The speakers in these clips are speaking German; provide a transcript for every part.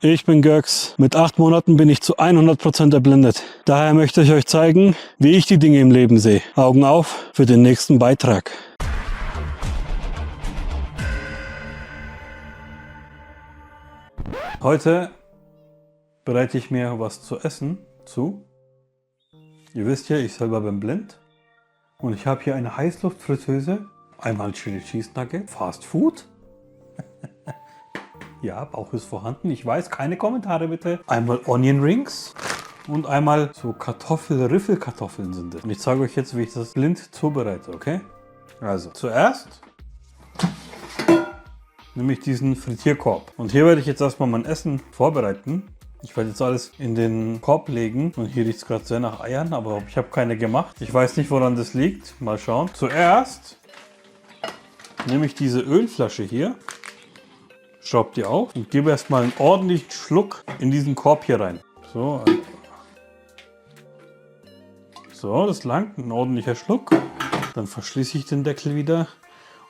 Ich bin Göks. Mit 8 Monaten bin ich zu 100% erblindet. Daher möchte ich euch zeigen, wie ich die Dinge im Leben sehe. Augen auf für den nächsten Beitrag. Heute bereite ich mir was zu essen zu. Ihr wisst ja, ich selber bin blind. Und ich habe hier eine Heißluftfritteuse. Einmal Chili Cheese Nugget, Fast Food. Ja, Bauch ist vorhanden. Ich weiß, keine Kommentare bitte. Einmal Onion Rings und einmal so Riffelkartoffeln sind es. Und ich zeige euch jetzt, wie ich das blind zubereite, okay? Also, zuerst nehme ich diesen Frittierkorb. Und hier werde ich jetzt erstmal mein Essen vorbereiten. Ich werde jetzt alles in den Korb legen. Und hier riecht es gerade sehr nach Eiern, aber ich habe keine gemacht. Ich weiß nicht, woran das liegt. Mal schauen. Zuerst nehme ich diese Ölflasche hier, schraube die auf und gebe erstmal einen ordentlichen Schluck in diesen Korb hier rein. So, das langt, ein ordentlicher Schluck. Dann verschließe ich den Deckel wieder.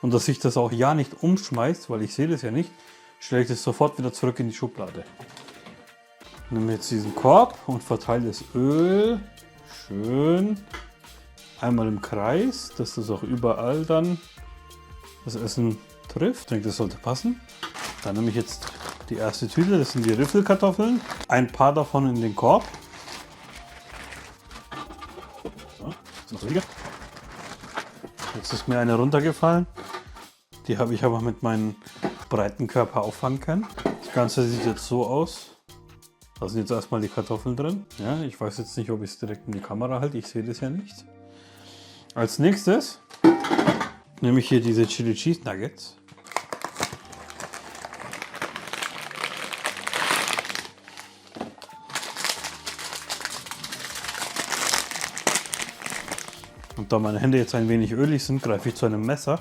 Und dass sich das auch ja nicht umschmeißt, weil ich sehe das ja nicht, stelle ich das sofort wieder zurück in die Schublade. Ich nehme jetzt diesen Korb und verteile das Öl schön einmal im Kreis, dass das auch überall dann das Essen trifft. Ich denke, das sollte passen. Dann nehme ich jetzt die erste Tüte, das sind die Riffelkartoffeln. Ein paar davon in den Korb. So, jetzt ist mir eine runtergefallen. Die habe ich aber mit meinem breiten Körper auffangen können. Das Ganze sieht jetzt so aus. Da sind jetzt erstmal die Kartoffeln drin. Ja, ich weiß jetzt nicht, ob ich es direkt in die Kamera halte. Ich sehe das ja nicht. Als nächstes nehme ich hier diese Chili Cheese Nuggets. Und da meine Hände jetzt ein wenig ölig sind, greife ich zu einem Messer.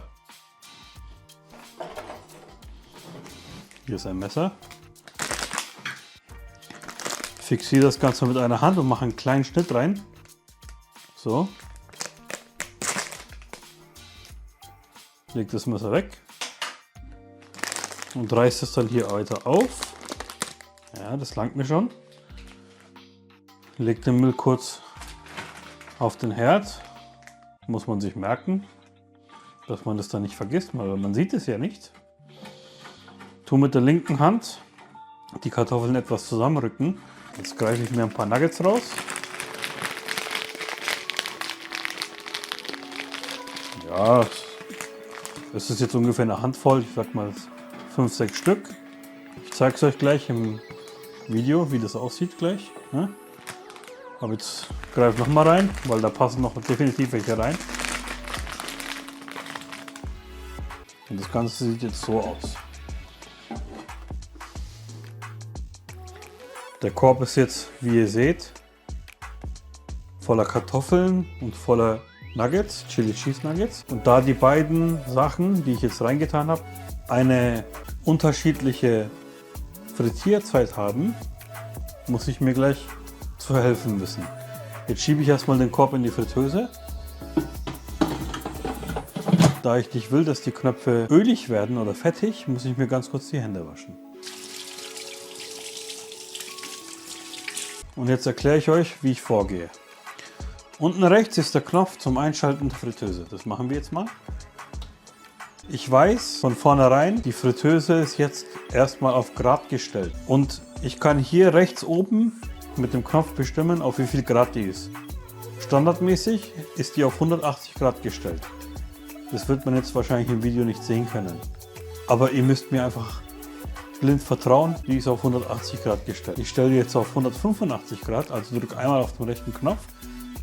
Hier ist ein Messer. Fixiere das Ganze mit einer Hand und mache einen kleinen Schnitt rein. So. Leg das Messer weg. Und reiße es dann hier weiter auf. Ja, das langt mir schon. Leg den Müll kurz auf den Herd. Muss man sich merken, dass man das dann nicht vergisst, weil man sieht es ja nicht. Tu mit der linken Hand die Kartoffeln etwas zusammenrücken. Jetzt greife ich mir ein paar Nuggets raus. Ja, es ist jetzt ungefähr eine Handvoll, ich sag mal 5, 6 Stück. Ich zeige es euch gleich im Video, wie das aussieht gleich. Ne? Aber jetzt greife ich noch mal rein, weil da passen noch definitiv welche rein. Und das Ganze sieht jetzt so aus. Der Korb ist jetzt, wie ihr seht, voller Kartoffeln und voller Nuggets, Chili Cheese Nuggets. Und da die beiden Sachen, die ich jetzt reingetan habe, eine unterschiedliche Frittierzeit haben, muss ich mir gleich zu helfen wissen. Jetzt schiebe ich erstmal den Korb in die Fritteuse. Da ich nicht will, dass die Knöpfe ölig werden oder fettig, muss ich mir ganz kurz die Hände waschen. Und jetzt erkläre ich euch, wie ich vorgehe. Unten rechts ist der Knopf zum Einschalten der Fritteuse. Das machen wir jetzt mal. Ich weiß von vornherein, die Fritteuse ist jetzt erstmal auf Grad gestellt. Und ich kann hier rechts oben mit dem Knopf bestimmen, auf wie viel Grad die ist. Standardmäßig ist die auf 180 Grad gestellt. Das wird man jetzt wahrscheinlich im Video nicht sehen können. Aber ihr müsst mir einfach blind vertrauen, die ist auf 180 Grad gestellt. Ich stelle die jetzt auf 185 Grad, also drücke einmal auf den rechten Knopf,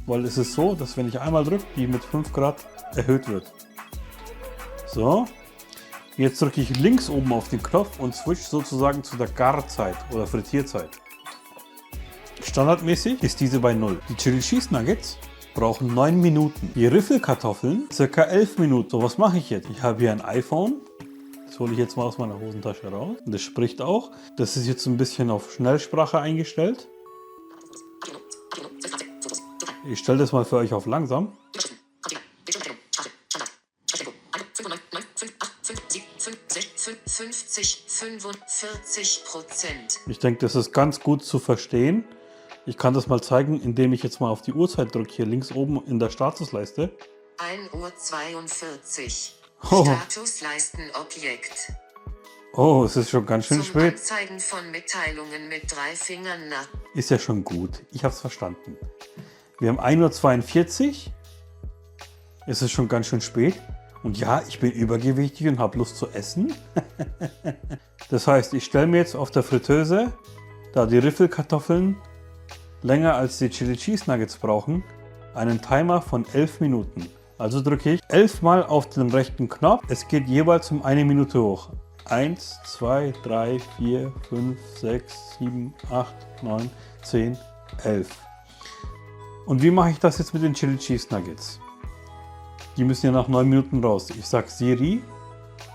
weil es ist so, dass wenn ich einmal drücke, die mit 5 Grad erhöht wird. So, jetzt drücke ich links oben auf den Knopf und switch sozusagen zu der Garzeit oder Frittierzeit. Standardmäßig ist diese bei 0. Die Chili Cheese Nuggets brauchen 9 Minuten. Die Riffelkartoffeln ca. 11 Minuten. So, was mache ich jetzt? Ich habe hier ein iPhone. Das hole ich jetzt mal aus meiner Hosentasche raus. Und das spricht auch. Das ist jetzt ein bisschen auf Schnellsprache eingestellt. Ich stelle das mal für euch auf langsam. 50, 45%. Ich denke, das ist ganz gut zu verstehen. Ich kann das mal zeigen, indem ich jetzt mal auf die Uhrzeit drücke, hier links oben in der Statusleiste. 1:42 Oh. Uhr. Statusleistenobjekt. Oh, es ist schon ganz schön Zum spät. Anzeigen von Mitteilungen mit 3 Fingern nach. Ist ja schon gut. Ich habe es verstanden. Wir haben 1:42 Uhr. Es ist schon ganz schön spät. Und ja, ich bin übergewichtig und habe Lust zu essen. Das heißt, ich stelle mir jetzt auf der Fritteuse, da die Riffelkartoffeln länger als die Chili Cheese Nuggets brauchen, einen Timer von 11 Minuten. Also drücke ich 11 Mal auf den rechten Knopf. Es geht jeweils um 1 Minute hoch. 1, 2, 3, 4, 5, 6, 7, 8, 9, 10, 11. Und wie mache ich das jetzt mit den Chili Cheese Nuggets? Die müssen ja nach 9 Minuten raus. Ich sage Siri,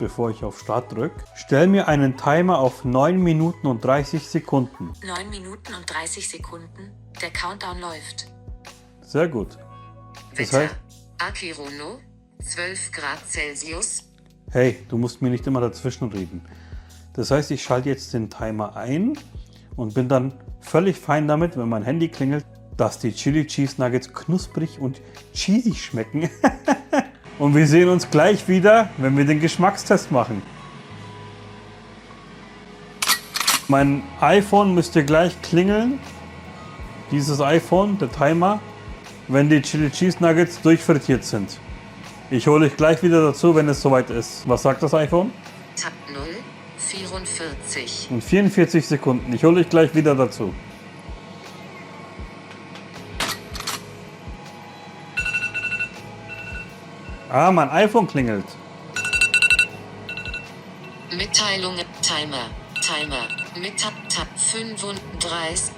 bevor ich auf Start drücke, stell mir einen Timer auf 9 Minuten und 30 Sekunden. 9 Minuten und 30 Sekunden. Der Countdown läuft. Sehr gut. Das Wetter. heißt, Akerono, 12 Grad Celsius. hey, du musst mir nicht immer dazwischen reden. Das heißt, ich schalte jetzt den Timer ein und bin dann völlig fein damit, wenn mein Handy klingelt, dass die Chili Cheese Nuggets knusprig und cheesy schmecken. Und wir sehen uns gleich wieder, wenn wir den Geschmackstest machen. Mein iPhone müsste gleich klingeln. Dieses iPhone, der Timer, wenn die Chili Cheese Nuggets durchfrittiert sind. Ich hole dich gleich wieder dazu, wenn es soweit ist. Was sagt das iPhone? Tab 0, 44. Und 44 Sekunden. Ich hole dich gleich wieder dazu. Ah, mein iPhone klingelt. Mitteilungen. Timer. Tab 35%.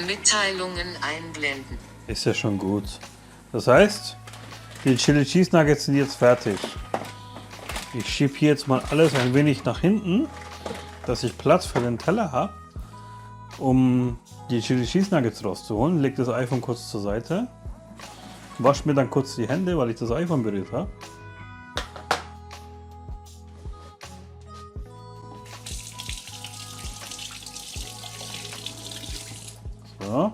Mitteilungen einblenden. Ist ja schon gut. Das heißt, die Chili Cheese Nuggets sind jetzt fertig. Ich schiebe hier jetzt mal alles ein wenig nach hinten, dass ich Platz für den Teller habe, um die Chili Cheese Nuggets rauszuholen. Leg das iPhone kurz zur Seite. Wasch mir dann kurz die Hände, weil ich das iPhone berührt habe. So.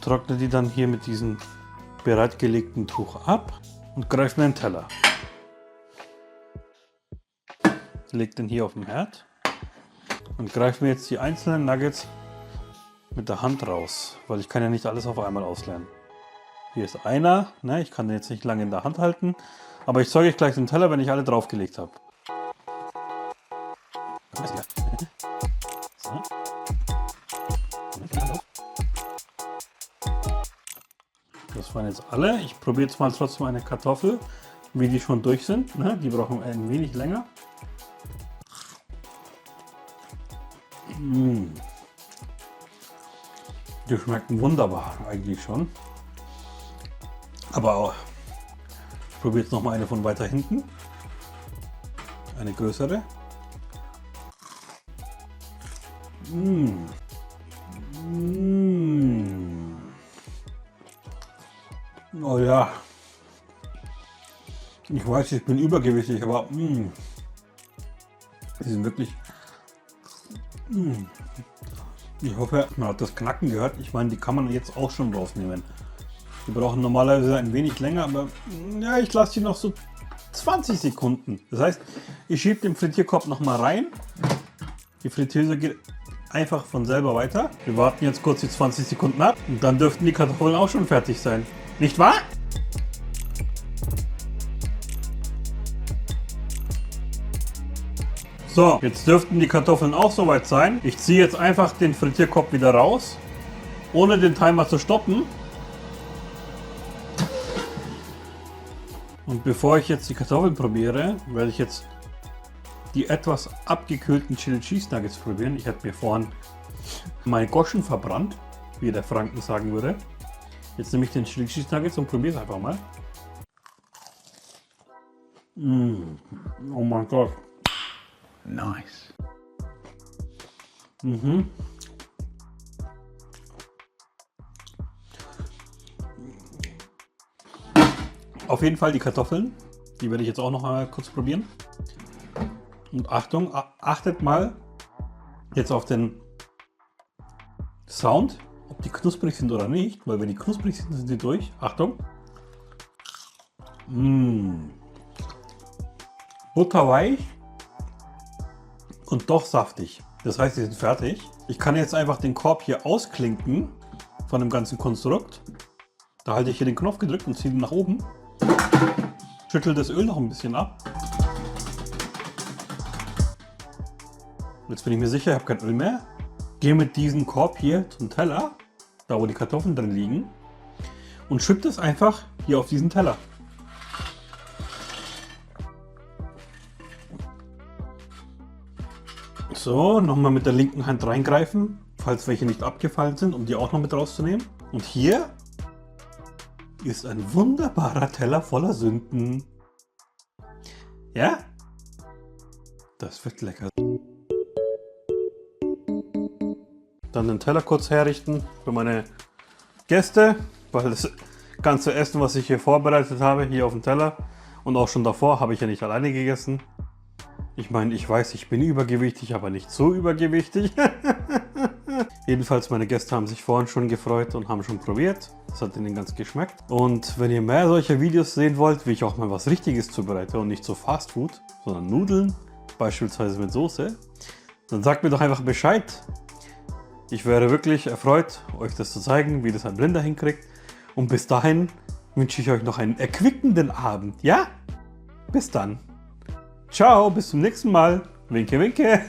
Trockne die dann hier mit diesem bereitgelegten Tuch ab und greife mir einen Teller. Leg den hier auf den Herd und greife mir jetzt die einzelnen Nuggets mit der Hand raus, weil ich kann ja nicht alles auf einmal ausleeren. Hier ist einer, ne, ich kann den jetzt nicht lange in der Hand halten, aber ich zeige euch gleich den Teller, wenn ich alle draufgelegt habe. So. Das waren jetzt alle. Ich probiere jetzt mal trotzdem eine Kartoffel, wie die schon durch sind. Ne? Die brauchen ein wenig länger. Die schmecken wunderbar eigentlich schon. Aber auch, ich probiere jetzt noch mal eine von weiter hinten. Eine größere. Oh ja. Ich weiß, ich bin übergewichtig, aber die sind wirklich. Ich hoffe, man hat das Knacken gehört. Ich meine, die kann man jetzt auch schon rausnehmen. Die brauchen normalerweise ein wenig länger, aber ja, ich lasse die noch so 20 Sekunden. Das heißt, ich schiebe den Frittierkorb noch mal rein. Die Fritteuse geht einfach von selber weiter. Wir warten jetzt kurz die 20 Sekunden ab und dann dürften die Kartoffeln auch schon fertig sein. Nicht wahr? So, jetzt dürften die Kartoffeln auch soweit sein. Ich ziehe jetzt einfach den Frittierkorb wieder raus, ohne den Timer zu stoppen. Und bevor ich jetzt die Kartoffeln probiere, werde ich jetzt die etwas abgekühlten Chili Cheese Nuggets probieren. Ich habe mir vorhin meine Goschen verbrannt, wie der Franken sagen würde. Jetzt nehme ich den Chili Cheese Nuggets und probiere es einfach mal. Oh mein Gott. Nice. Auf jeden Fall die Kartoffeln, Die werde ich jetzt auch noch mal kurz probieren. Und Achtung, achtet mal jetzt auf den Sound, ob die knusprig sind oder nicht, weil wenn die knusprig sind, sind die durch. Achtung. Butterweich und doch saftig. Das heißt, die sind fertig. Ich kann jetzt einfach den Korb hier ausklinken von dem ganzen Konstrukt. Da halte ich hier den Knopf gedrückt und ziehe ihn nach oben. Schüttel das Öl noch ein bisschen ab. Jetzt bin ich mir sicher, ich habe kein Öl mehr. Gehe mit diesem Korb hier zum Teller, da wo die Kartoffeln drin liegen, und schütte es einfach hier auf diesen Teller. So, nochmal mit der linken Hand reingreifen, falls welche nicht abgefallen sind, um die auch noch mit rauszunehmen. Und hier ist ein wunderbarer Teller voller Sünden. Ja? Das wird lecker. Dann den Teller kurz herrichten für meine Gäste, weil das ganze Essen, was ich hier vorbereitet habe, hier auf dem Teller und auch schon davor, habe ich ja nicht alleine gegessen. Ich meine, ich weiß, ich bin übergewichtig, aber nicht so übergewichtig. Jedenfalls, meine Gäste haben sich vorhin schon gefreut und haben schon probiert. Das hat ihnen ganz geschmeckt. Und wenn ihr mehr solcher Videos sehen wollt, wie ich auch mal was Richtiges zubereite und nicht so Fast Food, sondern Nudeln, beispielsweise mit Soße, dann sagt mir doch einfach Bescheid. Ich wäre wirklich erfreut, euch das zu zeigen, wie das ein Blinder hinkriegt. Und bis dahin wünsche ich euch noch einen erquickenden Abend. Ja? Bis dann. Ciao, bis zum nächsten Mal. Winke, winke.